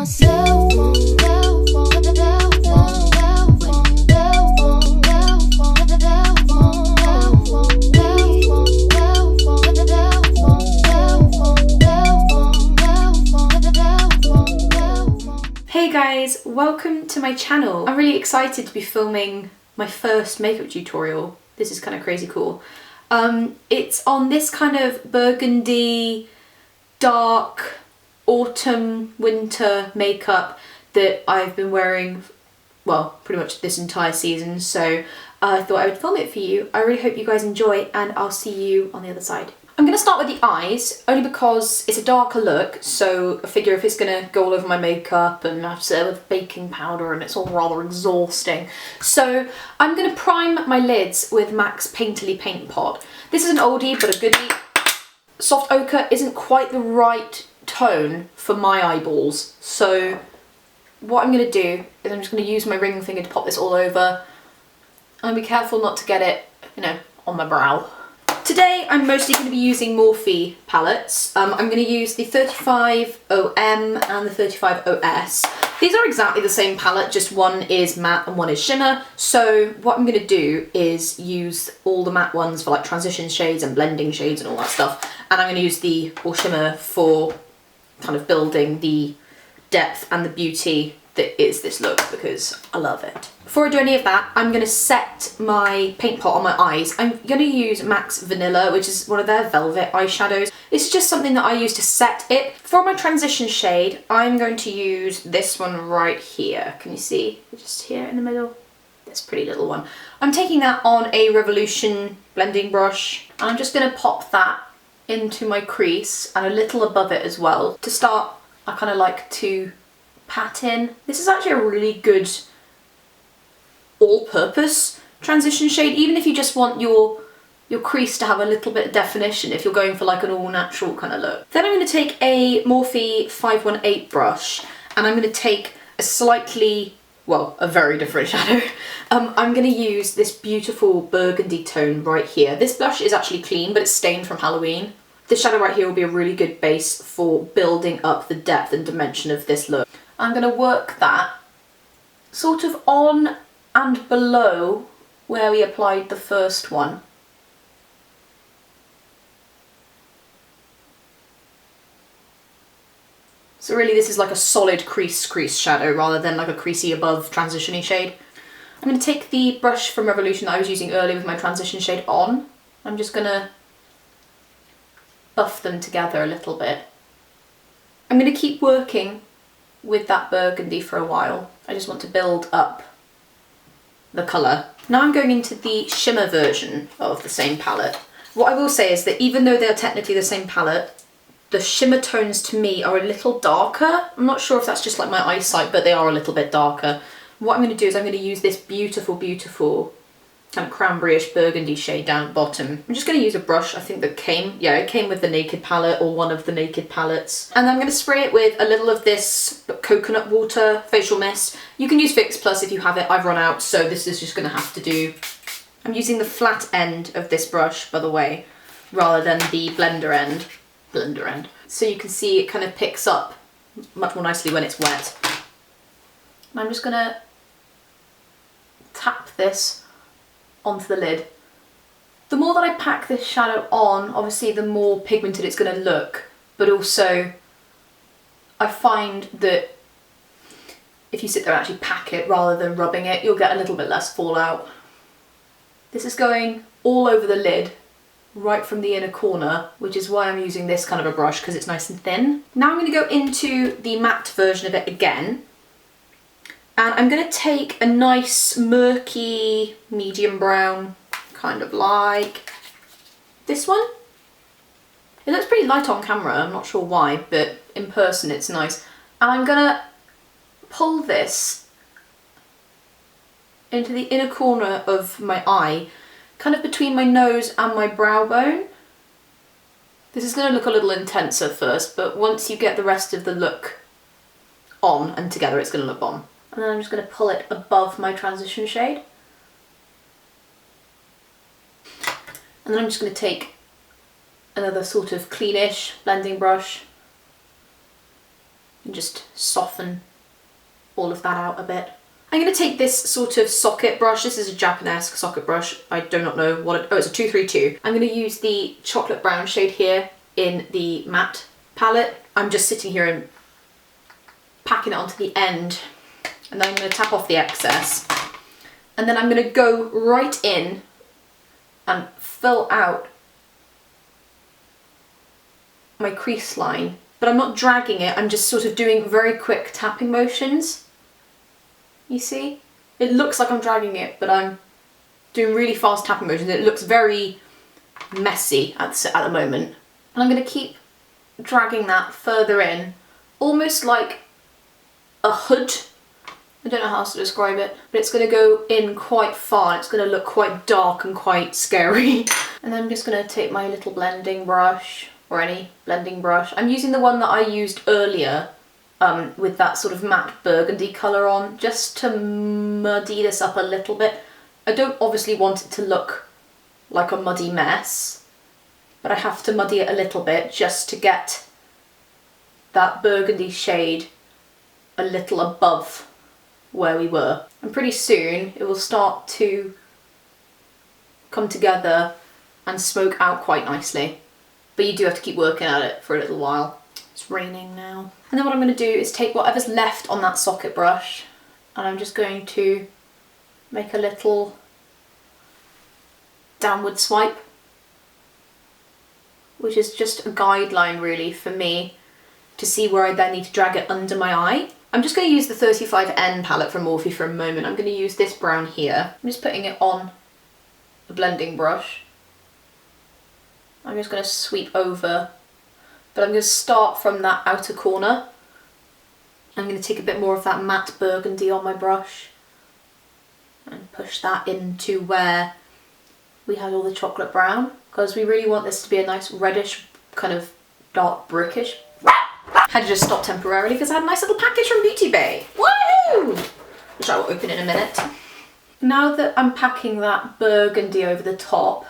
Hey guys, welcome to my channel. I'm really excited to be filming my first makeup tutorial. This is kind of crazy cool. It's on this kind of burgundy, dark, autumn, winter makeup that I've been wearing, well, pretty much this entire season, so I thought I would film it for you. I really hope you guys enjoy, and I'll see you on the other side. I'm going to start with the eyes, only because it's a darker look, so I figure if it's going to go all over my makeup and I have to sit with baking powder and it's all rather exhausting. So I'm going to prime my lids with MAC's Painterly Paint Pot. This is an oldie but a goodie. Soft ochre isn't quite the right tone for my eyeballs, so what I'm going to do is I'm just going to use my ring finger to pop this all over and be careful not to get it, you know, on my brow. Today I'm mostly going to be using Morphe palettes. I'm going to use the 35OM and the 35OS. These are exactly the same palette, just one is matte and one is shimmer. So what I'm going to do is use all the matte ones for like transition shades and blending shades and all that stuff. And I'm going to use the all shimmer for kind of building the depth and the beauty that is this look, because I love it. Before I do any of that, I'm going to set my paint pot on my eyes. I'm going to use MAC's Vanilla, which is one of their velvet eyeshadows. It's just something that I use to set it. For my transition shade, I'm going to use this one right here. Can you see? Just here in the middle. This pretty little one. I'm taking that on a Revolution blending brush, and I'm just going to pop that into my crease and a little above it as well. To start, I kind of like to pat in. This is actually a really good all-purpose transition shade, even if you just want your crease to have a little bit of definition, if you're going for like an all-natural kind of look. Then I'm going to take a Morphe 518 brush and I'm going to take a slightly, well, a very different shadow. I'm going to use this beautiful burgundy tone right here. This blush is actually clean, but it's stained from Halloween. This shadow right here will be a really good base for building up the depth and dimension of this look. I'm going to work that sort of on and below where we applied the first one. So really this is like a solid crease shadow rather than like a creasy above transition-y shade. I'm going to take the brush from Revolution that I was using earlier with my transition shade on. I'm just going to buff them together a little bit. I'm going to keep working with that burgundy for a while. I just want to build up the colour. Now I'm going into the shimmer version of the same palette. What I will say is that even though they're technically the same palette, the shimmer tones to me are a little darker. I'm not sure if that's just like my eyesight, but they are a little bit darker. What I'm going to do is I'm going to use this beautiful, beautiful kind of cranberry-ish burgundy shade down at the bottom. I'm just going to use a brush, I think that came, yeah, it came with the Naked palette or one of the Naked palettes. And I'm going to spray it with a little of this coconut water facial mist. You can use Fix Plus if you have it. I've run out, so this is just going to have to do. I'm using the flat end of this brush, by the way, rather than the blender end. So you can see it kind of picks up much more nicely when it's wet. And I'm just going to tap this onto the lid. The more that I pack this shadow on, obviously the more pigmented it's going to look, but also I find that if you sit there and actually pack it rather than rubbing it, you'll get a little bit less fallout. This is going all over the lid, right from the inner corner, which is why I'm using this kind of a brush, because it's nice and thin. Now I'm going to go into the matte version of it again. And I'm going to take a nice murky medium brown, kind of like this one. It looks pretty light on camera, I'm not sure why, but in person it's nice. And I'm going to pull this into the inner corner of my eye, kind of between my nose and my brow bone. This is going to look a little intense at first, but once you get the rest of the look on and together, it's going to look bomb. And then I'm just going to pull it above my transition shade. And then I'm just going to take another sort of cleanish blending brush and just soften all of that out a bit. I'm going to take this sort of socket brush. This is a Japanesque socket brush. I do not know what it, oh, it's a 232. I'm going to use the chocolate brown shade here in the matte palette. I'm just sitting here and packing it onto the end, and then I'm going to tap off the excess. And then I'm going to go right in and fill out my crease line. But I'm not dragging it, I'm just sort of doing very quick tapping motions. You see? It looks like I'm dragging it, but I'm doing really fast tapping motions. It looks very messy at the moment. And I'm going to keep dragging that further in, almost like a hood. I don't know how else to describe it, but it's going to go in quite far. It's going to look quite dark and quite scary. And then I'm just going to take my little blending brush, or any blending brush. I'm using the one that I used earlier with that sort of matte burgundy colour on, just to muddy this up a little bit. I don't obviously want it to look like a muddy mess, but I have to muddy it a little bit just to get that burgundy shade a little above where we were. And pretty soon it will start to come together and smoke out quite nicely. But you do have to keep working at it for a little while. It's raining now. And then what I'm going to do is take whatever's left on that socket brush, and I'm just going to make a little downward swipe, which is just a guideline really for me to see where I then need to drag it under my eye. I'm just going to use the 35N palette from Morphe for a moment. I'm going to use this brown here. I'm just putting it on a blending brush. I'm just going to sweep over, but I'm going to start from that outer corner. I'm going to take a bit more of that matte burgundy on my brush and push that into where we had all the chocolate brown, because we really want this to be a nice reddish, kind of dark brickish. Had to just stop temporarily because I had a nice little package from Beauty Bay. Woohoo! Which I will open in a minute. Now that I'm packing that burgundy over the top,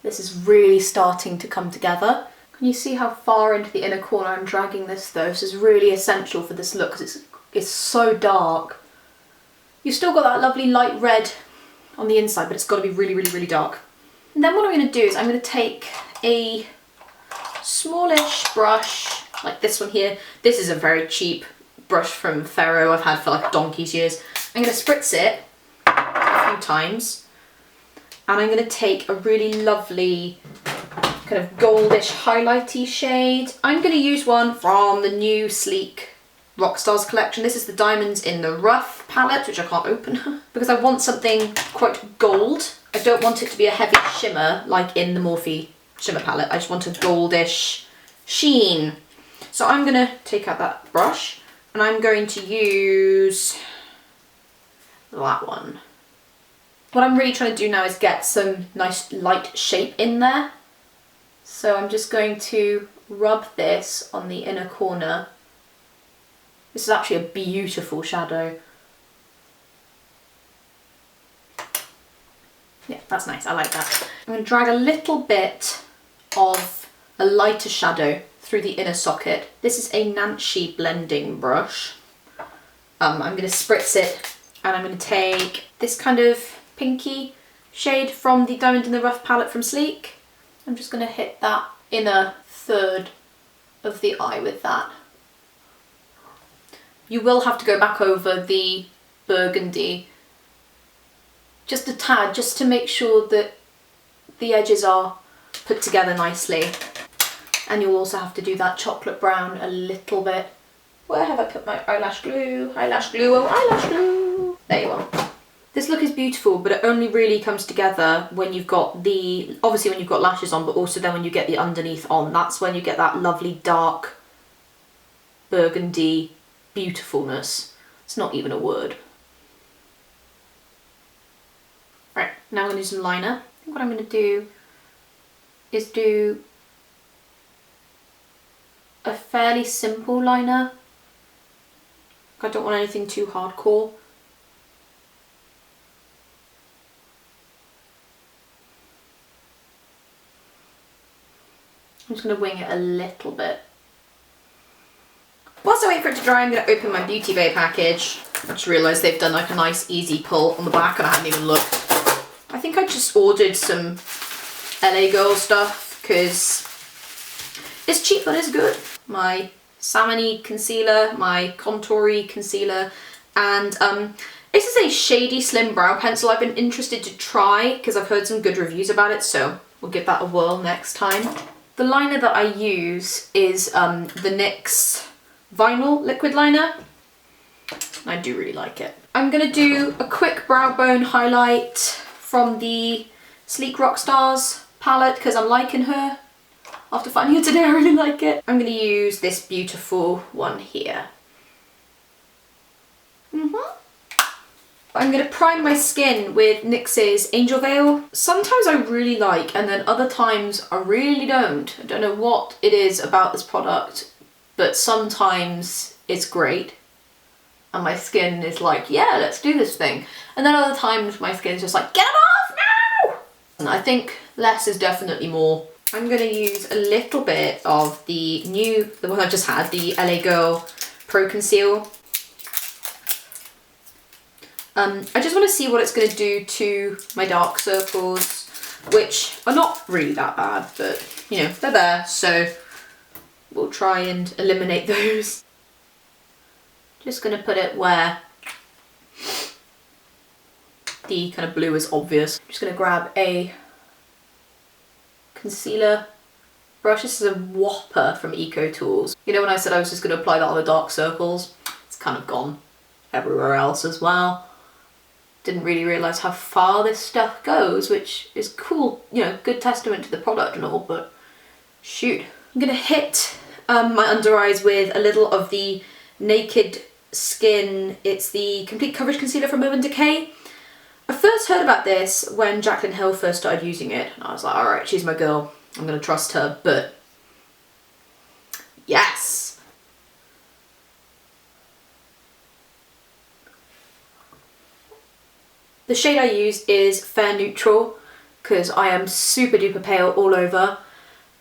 this is really starting to come together. Can you see how far into the inner corner I'm dragging this though? This is really essential for this look because it's so dark. You've still got that lovely light red on the inside, but it's got to be really, really, really dark. And then what I'm going to do is I'm going to take a smallish brush, like this one here. This is a very cheap brush from Ferro I've had for like donkey's years. I'm going to spritz it a few times, and I'm going to take a really lovely kind of goldish highlighty shade. I'm going to use one from the new Sleek Rockstars collection. This is the Diamonds in the Rough palette, which I can't open because I want something quite gold. I don't want it to be a heavy shimmer like in the Morphe shimmer palette. I just want a goldish sheen. So I'm going to take out that brush and I'm going to use that one. What I'm really trying to do now is get some nice light shape in there. So I'm just going to rub this on the inner corner. This is actually a beautiful shadow. Yeah, that's nice, I like that. I'm going to drag a little bit of a lighter shadow through the inner socket. This is a Nancy blending brush. I'm going to spritz it and I'm going to take this kind of pinky shade from the Diamond in the Rough palette from Sleek. I'm just going to hit that inner third of the eye with that. You will have to go back over the burgundy just a tad, just to make sure that the edges are put together nicely. And you'll also have to do that chocolate brown a little bit. Where have I put my eyelash glue? Eyelash glue, oh eyelash glue! There you are. This look is beautiful, but it only really comes together when you've got the, obviously when you've got lashes on, but also then when you get the underneath on. That's when you get that lovely dark burgundy beautifulness. It's not even a word. Right, now I'm going to do some liner. I think what I'm going to do is do a fairly simple liner. I don't want anything too hardcore. I'm just going to wing it a little bit. Whilst I wait for it to dry, I'm going to open my Beauty Bay package. I just realised they've done like a nice easy pull on the back and I hadn't even looked. I think I just ordered some LA Girl stuff because it's cheap and it's good. My salmon-y concealer, my contour-y concealer, and this is a shady slim brow pencil I've been interested to try because I've heard some good reviews about it, so we'll give that a whirl next time. The liner that I use is the NYX Vinyl Liquid Liner. I do really like it. I'm going to do a quick brow bone highlight from the Sleek Rockstars palette because I'm liking her. After finding her today, I really like it. I'm going to use this beautiful one here. I'm going to prime my skin with NYX's Angel Veil. Sometimes I really like, and then other times I really don't. I don't know what it is about this product, but sometimes it's great. And my skin is like, yeah, let's do this thing. And then other times my skin's just like, get it off now! And I think less is definitely more. I'm going to use a little bit of the one I just had, the LA Girl Pro Conceal. I just want to see what it's going to do to my dark circles, which are not really that bad, but you know, they're there, so we'll try and eliminate those. Just going to put it where the kind of blue is obvious. I'm just going to grab a concealer brush. This is a Whopper from Eco Tools. You know when I said I was just going to apply that on the dark circles? It's kind of gone everywhere else as well. Didn't really realise how far this stuff goes, which is cool, you know, good testament to the product and all, but shoot. I'm going to hit my under eyes with a little of the Naked Skin, it's the Complete Coverage Concealer from Urban Decay. I first heard about this when Jaclyn Hill first started using it, and I was like, alright, she's my girl, I'm going to trust her, but yes! The shade I use is Fair Neutral, because I am super duper pale all over,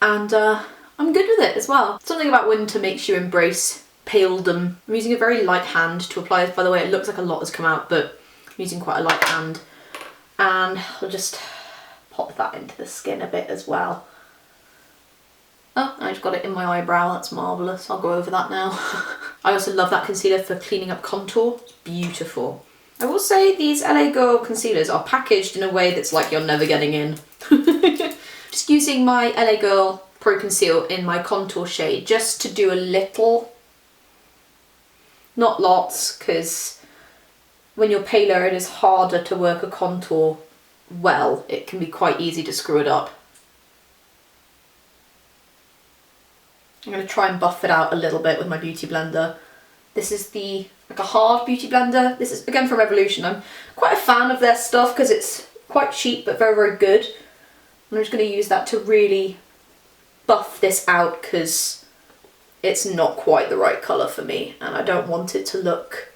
and I'm good with it as well. Something about winter makes you embrace paledom. I'm using a very light hand to apply this. By the way, it looks like a lot has come out, but I'm using quite a light hand. And I'll just pop that into the skin a bit as well. Oh, I just got it in my eyebrow, that's marvellous. I'll go over that now. I also love that concealer for cleaning up contour. It's beautiful. I will say these LA Girl concealers are packaged in a way that's like you're never getting in. Just using my LA Girl Pro Conceal in my contour shade just to do a little. Not lots, because when you're paler it is harder to work a contour well. It can be quite easy to screw it up. I'm going to try and buff it out a little bit with my beauty blender. This is like a hard beauty blender. This is again from Revolution. I'm quite a fan of their stuff because it's quite cheap but very, very good. And I'm just going to use that to really buff this out because it's not quite the right colour for me and I don't want it to look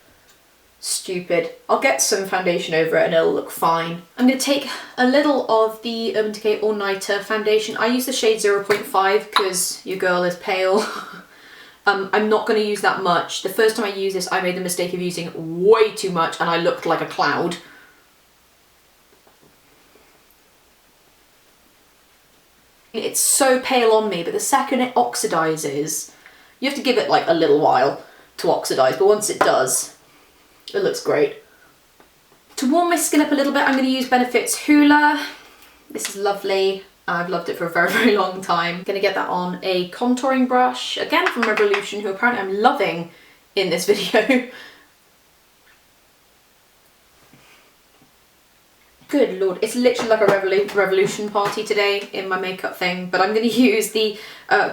stupid. I'll get some foundation over it and it'll look fine. I'm going to take a little of the Urban Decay All Nighter foundation. I use the shade 0.5 because your girl is pale. I'm not going to use that much. The first time I used this I made the mistake of using way too much and I looked like a cloud. It's so pale on me, but the second it oxidizes, you have to give it like a little while to oxidize, but once it does, it looks great. To warm my skin up a little bit, I'm going to use Benefit's Hoola. This is lovely. I've loved it for a very, very long time. I'm going to get that on a contouring brush, again from Revolution, who apparently I'm loving in this video. Good lord, it's literally like a Revolution party today in my makeup thing, but I'm going to use the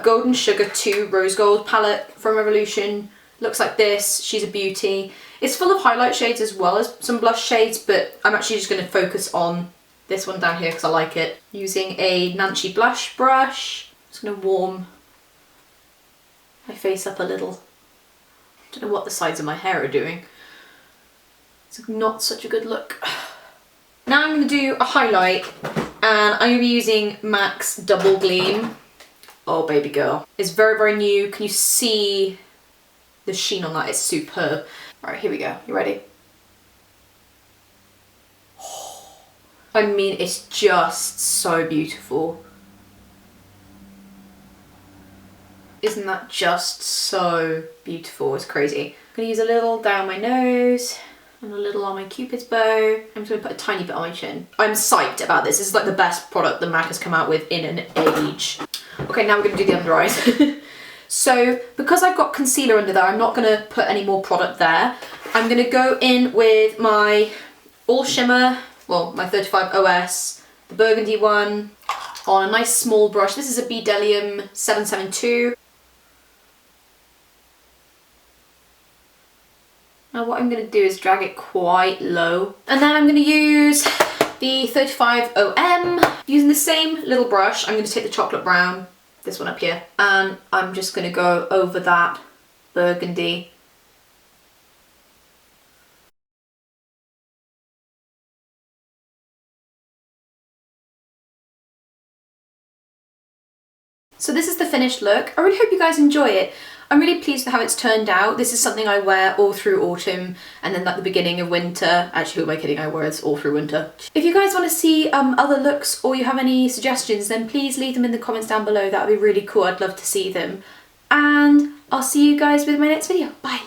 Golden Sugar 2 Rose Gold palette from Revolution. Looks like this. She's a beauty. It's full of highlight shades as well as some blush shades, but I'm actually just going to focus on this one down here because I like it. Using a Nancy blush brush, just going to warm my face up a little. I don't know what the sides of my hair are doing. It's not such a good look. Now I'm going to do a highlight and I'm going to be using MAC's Double Gleam. Oh baby girl. It's very, very new. Can you see the sheen on that is superb. Alright, here we go. You ready? I mean, it's just so beautiful. Isn't that just so beautiful? It's crazy. I'm gonna use a little down my nose and a little on my Cupid's bow. I'm just gonna put a tiny bit on my chin. I'm psyched about this. This is like the best product that MAC has come out with in an age. Okay, now we're gonna do the under eyes. So because I've got concealer under there, I'm not gonna put any more product there. I'm gonna go in with my All Shimmer, well, my 35 OS, the burgundy one, on a nice small brush. This is a Bdellium 772. Now what I'm going to do is drag it quite low. And then I'm going to use the 35 OM. Using the same little brush, I'm going to take the chocolate brown, this one up here, and I'm just going to go over that burgundy. So this is the finished look. I really hope you guys enjoy it. I'm really pleased with how it's turned out. This is something I wear all through autumn and then at the beginning of winter. Actually, who am I kidding? I wear this all through winter. If you guys want to see other looks or you have any suggestions, then please leave them in the comments down below. That would be really cool. I'd love to see them. And I'll see you guys with my next video. Bye.